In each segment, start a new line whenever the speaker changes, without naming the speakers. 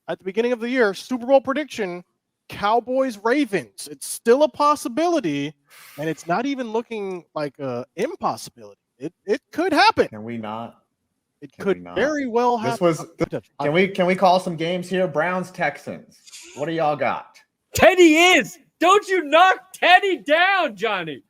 at the beginning of the year, Super Bowl prediction, Cowboys-Ravens. It's still a possibility, and it's not even looking like an impossibility. It could happen.
Can we not?
It could very well happen.
Can we call some games here? Browns, Texans. What do y'all got?
Teddy is. Don't you knock Teddy down, Johnny.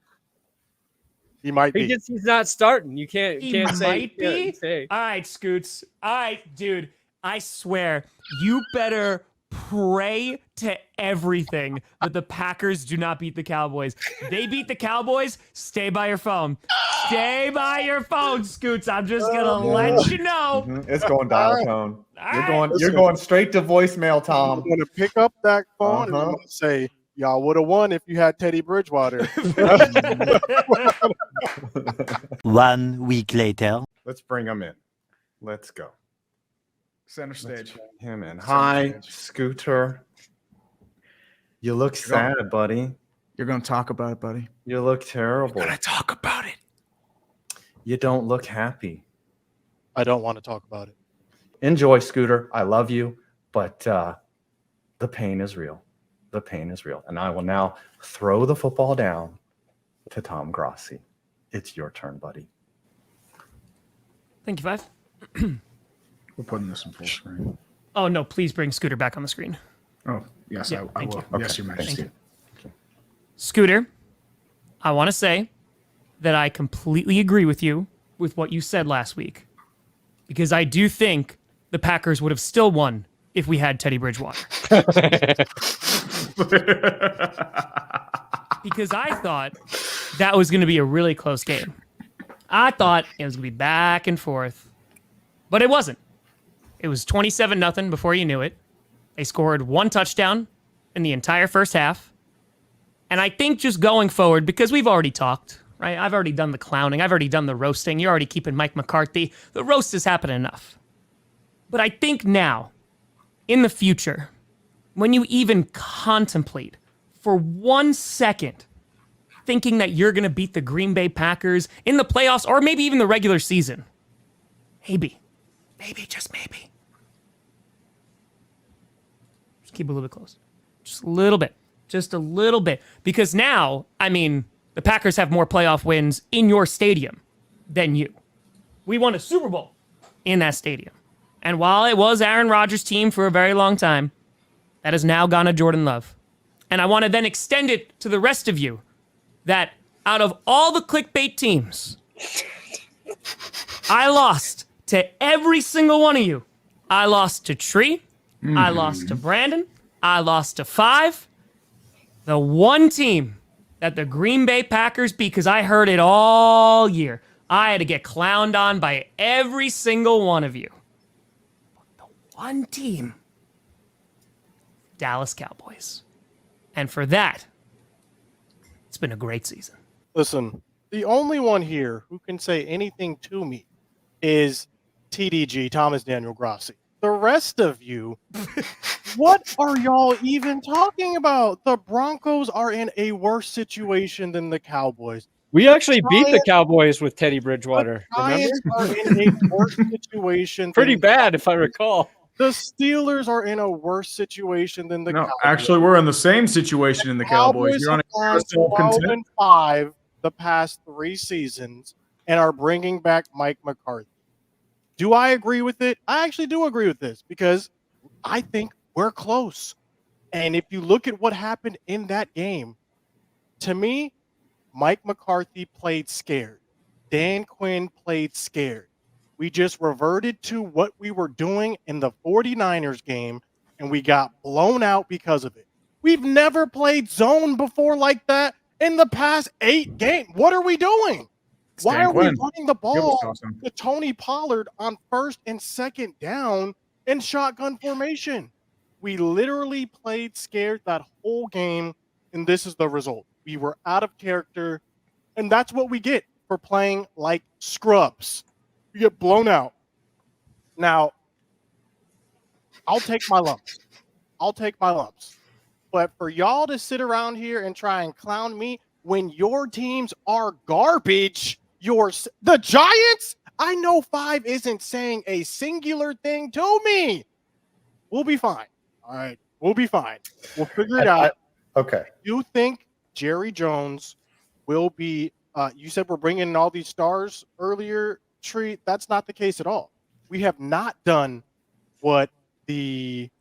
He might be.
He's not starting. You can't
Might be. All right, Scoots. All right, dude. I swear, you better pray to everything that the Packers do not beat the Cowboys. They beat the Cowboys. Stay by your phone. Stay by your phone, Scoots. I'm just gonna let you know.
It's going dial tone. You're going straight to voicemail, Tom.
I'm gonna pick up that phone and I'm gonna say, y'all would have won if you had Teddy Bridgewater.
1 week later.
Let's bring him in. Let's go.
Center stage.
Him in. Hi, Scooter. You look sad, buddy.
You're going to talk about it, buddy.
You look terrible.
We're going to talk about it.
You don't look happy.
I don't want to talk about it.
Enjoy, Scooter. I love you, but the pain is real. The pain is real. And I will now throw the football down to Tom Grossi. It's your turn, buddy.
Thank you, Five.
We're putting this in full screen.
Oh, no, please bring Scooter back on the screen.
Oh, yes,
Yeah,
I
thank
will.
you.
Yes, Your Majesty.
Thank you. Scooter, I want to say that I completely agree with you with what you said last week, because I do think the Packers would have still won if we had Teddy Bridgewater. Because I thought that was going to be a really close game. I thought it was going to be back and forth, but it wasn't. It was 27-0 before you knew it. They scored one touchdown in the entire first half. And I think just going forward, because we've already talked, right? I've already done the clowning. I've already done the roasting. You're already keeping Mike McCarthy. The roast has happened enough. But I think now, in the future, when you even contemplate for 1 second thinking that you're going to beat the Green Bay Packers in the playoffs or maybe even the regular season, maybe, just maybe. Just keep it a little bit close. Just a little bit. Just a little bit. Because now, I mean, the Packers have more playoff wins in your stadium than you. We won a Super Bowl in that stadium. And while it was Aaron Rodgers' team for a very long time, that has now gone to Jordan Love. And I want to then extend it to the rest of you that out of all the clickbait teams, I lost to every single one of you. I lost to Tree. I lost to Brandon. I lost to Five. The one team that the Green Bay Packers beat, because I heard it all year. I had to get clowned on by every single one of you. But the one team, Dallas Cowboys. And for that, it's been a great season.
Listen, the only one here who can say anything to me is TDG, Thomas Daniel Grossi. The rest of you, what are y'all even talking about? The Broncos are in a worse situation than the Cowboys.
We actually beat the Cowboys with Teddy Bridgewater.
The Giants are in a worse situation.
Pretty bad, if I recall.
The Steelers are in a worse situation than the Cowboys.
Actually, we're in the same situation in the Cowboys. You're on a
12-5 the past 3 seasons and are bringing back Mike McCarthy. Do I agree with it? I actually do agree with this because I think we're close. And if you look at what happened in that game, to me, Mike McCarthy played scared. Dan Quinn played scared. We just reverted to what we were doing in the 49ers game, and we got blown out because of it. We've never played zone before like that in the past 8 games. What are we doing? Why are we running the ball to Tony Pollard on 1st and 2nd down in shotgun formation? We literally played scared that whole game, and this is the result. We were out of character, and that's what we get for playing like scrubs. You get blown out. Now, I'll take my lumps. But for y'all to sit around here and try and clown me when your teams are garbage, the Giants, I know Five isn't saying a singular thing to me. We'll be fine. All right. We'll be fine. We'll figure it out.
Okay.
You think Jerry Jones will be you said we're bringing in all these stars earlier, Tree. That's not the case at all. We have not done what the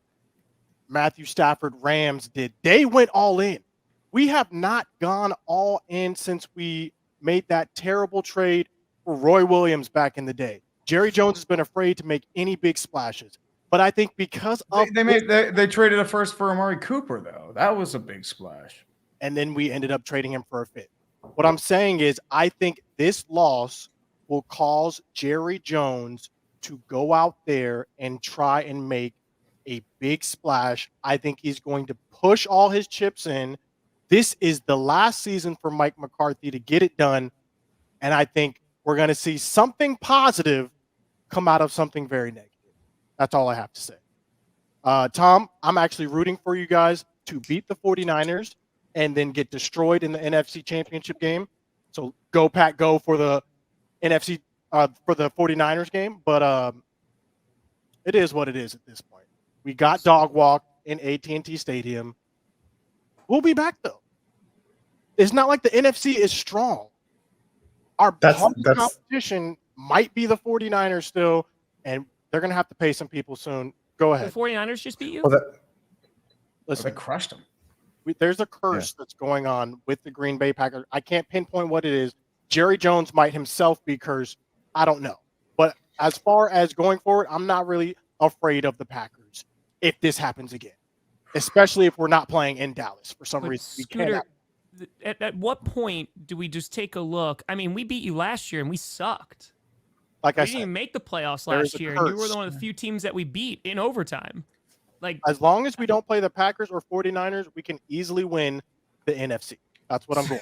Matthew Stafford Rams did. They went all in. We have not gone all in since we made that terrible trade for Roy Williams back in the day. Jerry Jones has been afraid to make any big splashes. But I think because of
they traded a first for Amari Cooper, though. That was a big splash.
and then we ended up trading him for a fifth. What I'm saying is I think this loss will cause Jerry Jones to go out there and try and make a big splash. I think he's going to push all his chips in. This is the last season for Mike McCarthy to get it done. And I think we're going to see something positive come out of something very negative. That's all I have to say. Tom, I'm actually rooting for you guys to beat the 49ers and then get destroyed in the NFC Championship game. So go, Pack, go for the NFC for the 49ers game. But it is what it is at this point. We got dog walked in AT&T Stadium. We'll be back, though. It's not like the NFC is strong. Our competition might be the 49ers still, and they're going to have to pay some people soon. Go ahead.
The 49ers just beat you?
Listen,
They crushed them.
There's a curse that's going on with the Green Bay Packers. I can't pinpoint what it is. Jerry Jones might himself be cursed. I don't know. But as far as going forward, I'm not really afraid of the Packers if this happens again, especially if we're not playing in Dallas for some reason. We
Scooter,
cannot.
at what point do we just take a look? I mean, we beat you last year and we sucked.
Like
We
I
didn't
said,
even make the playoffs
there
last
is a
year, and you were
curse.
one of the few teams that we beat in overtime. Like,
as long as we don't play the Packers or 49ers, we can easily win the NFC. That's what I'm going.